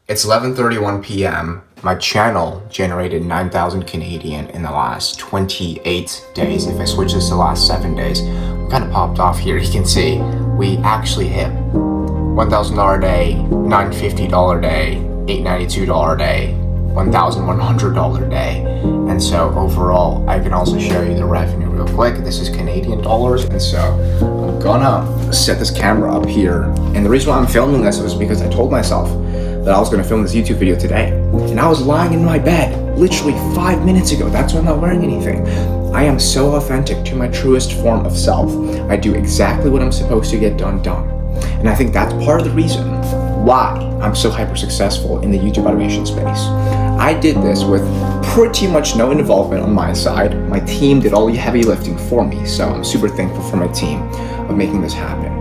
It's 11:31 p.m. My channel generated 9,000 Canadian in the last 28 days. If I switch this to the last 7 days, we kind of popped off here. You can see we actually hit $1,000 a day, $950 a day, $892 a day, $1,100 a day. And so overall, I can also show you the revenue real quick. This is Canadian dollars. And so I'm gonna set this camera up here. And the reason why I'm filming this was because I told myself that I was gonna film this YouTube video today. And I was lying in my bed literally 5 minutes ago. That's why I'm not wearing anything. I am so authentic to my truest form of self. I do exactly what I'm supposed to get done. And I think that's part of the reason why I'm so hyper successful in the YouTube automation space. I did this with pretty much no involvement on my side. My team did all the heavy lifting for me, so I'm super thankful for my team of making this happen.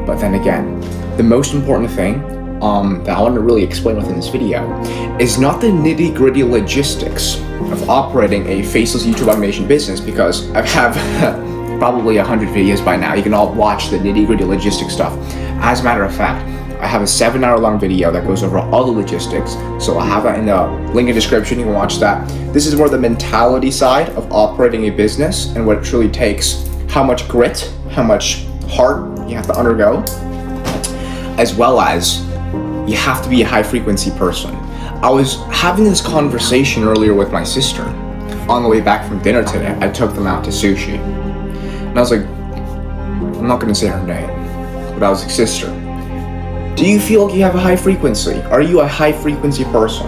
But then again, the most important thing that I want to really explain within this video is not the nitty-gritty logistics of operating a faceless YouTube automation business, because I have probably 100 videos by now. You can all watch the nitty-gritty logistics stuff. As a matter of fact, I have a 7-hour long video that goes over all the logistics, so I'll have that in the link in the description. You can watch that. This is more the mentality side of operating a business and what it truly takes, how much grit, how much heart you have to undergo, as well as you have to be a high frequency person. I was having this conversation earlier with my sister on the way back from dinner today. I took them out to sushi. And I was like, I'm not gonna say her name, but I was like, sister, do you feel like you have a high frequency? Are you a high frequency person?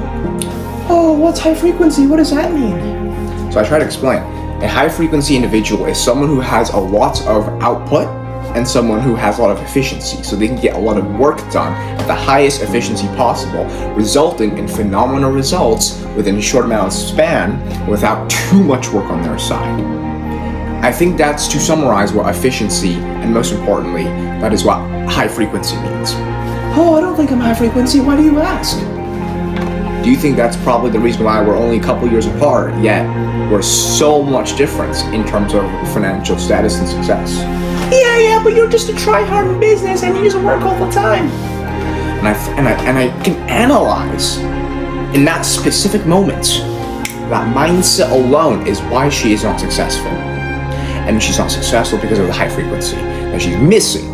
Oh, what's high frequency? What does that mean? So I try to explain. A high frequency individual is someone who has a lot of output and someone who has a lot of efficiency, so they can get a lot of work done at the highest efficiency possible, resulting in phenomenal results within a short amount of span without too much work on their side. I think that's to summarize what efficiency, and most importantly, that is what high frequency means. Oh, I don't think I'm high frequency. Why do you ask? Do you think that's probably the reason why we're only a couple years apart, yet we're so much different in terms of financial status and success? Yeah, but you're just a try-hard in business and you just work all the time. And I can analyze in that specific moment. That mindset alone is why she is not successful. And she's not successful because of the high frequency that she's missing.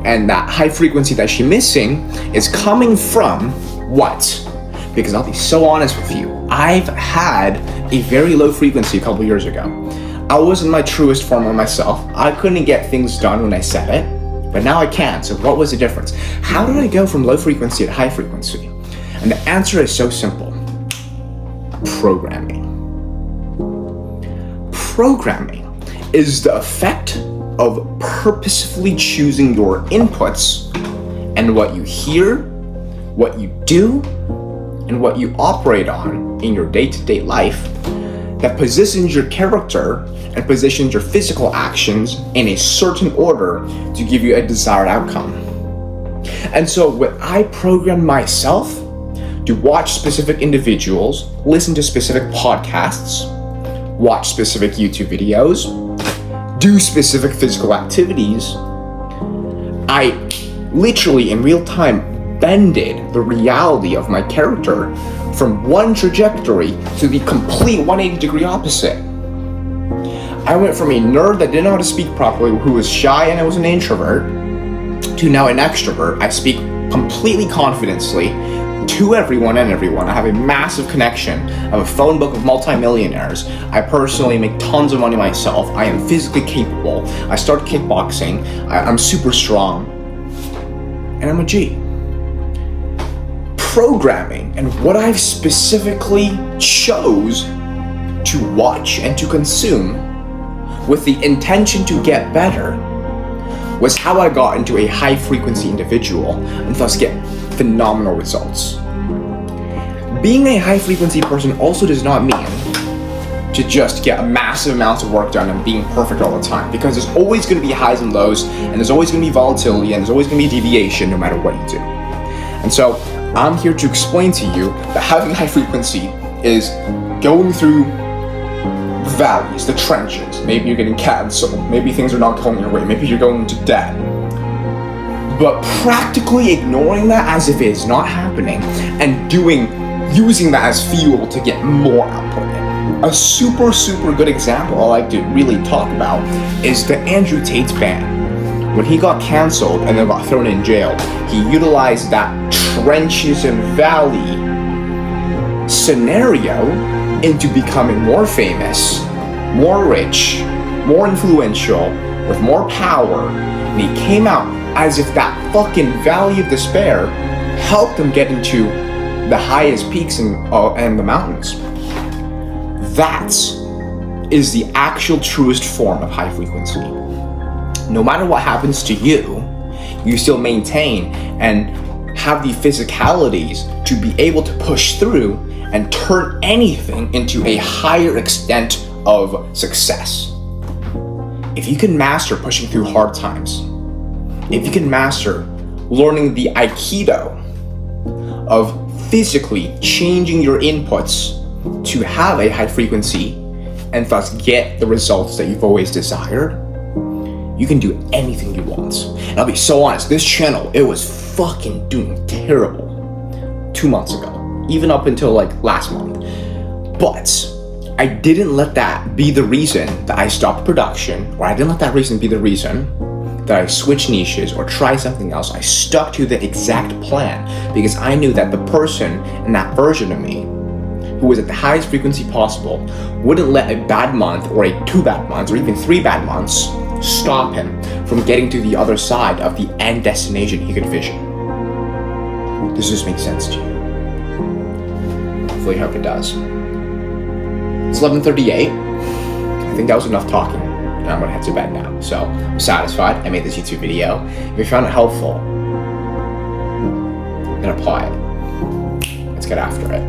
And that high frequency that she's missing is coming from what? Because I'll be so honest with you, I've had a very low frequency a couple years ago. I wasn't my truest form of myself. I couldn't get things done when I said it, but now I can. So what was the difference? How did I go from low frequency to high frequency? And the answer is so simple. Programming. Programming is the effect of purposefully choosing your inputs and what you hear, what you do, and what you operate on in your day-to-day life that positions your character and positions your physical actions in a certain order to give you a desired outcome. And so when I program myself to watch specific individuals, listen to specific podcasts, watch specific YouTube videos, do specific physical activities, I literally in real time bended the reality of my character from one trajectory to the complete 180-degree opposite. I went from a nerd that didn't know how to speak properly, who was shy and I was an introvert, to now an extrovert. I speak completely confidently to everyone and everyone. I have a massive connection. I have a phone book of multimillionaires. I personally make tons of money myself. I am physically capable. I started kickboxing. I'm super strong. And I'm a G. Programming and what I've specifically chose to watch and to consume with the intention to get better was how I got into a high frequency individual and thus get phenomenal results. Being a high frequency person also does not mean to just get a massive amounts of work done and being perfect all the time, because there's always going to be highs and lows, and there's always going to be volatility, and there's always going to be deviation no matter what you do. And so I'm here to explain to you that having high frequency is going through the valleys, the trenches. Maybe you're getting canceled, maybe things are not going your way, maybe you're going into debt. But practically ignoring that as if it is not happening and using that as fuel to get more output in. A super good example I like to really talk about is the Andrew Tate ban. When he got canceled and then got thrown in jail, he utilized that trenches and valley scenario into becoming more famous, more rich, more influential, with more power, and he came out as if that fucking valley of despair helped him get into the highest peaks and the mountains. That is the actual truest form of high frequency. No matter what happens to you, you still maintain and have the physicalities to be able to push through and turn anything into a higher extent of success. If you can master pushing through hard times, if you can master learning the Aikido of physically changing your inputs to have a high frequency and thus get the results that you've always desired, you can do anything you want. And I'll be so honest, this channel, it was fucking doing terrible 2 months ago, even up until like last month. But I didn't let that be the reason that I stopped production, or I didn't let that reason be the reason that I switched niches or try something else. I stuck to the exact plan because I knew that the person in that version of me who was at the highest frequency possible wouldn't let a bad month or 2 bad months or even 3 bad months stop him from getting to the other side of the end destination he could vision. Does this make sense to you? Hopefully, I hope it does. It's 11:38. I think that was enough talking, and I'm gonna head to bed now. So I'm satisfied I made this YouTube video. If you found it helpful, then apply it. Let's get after it.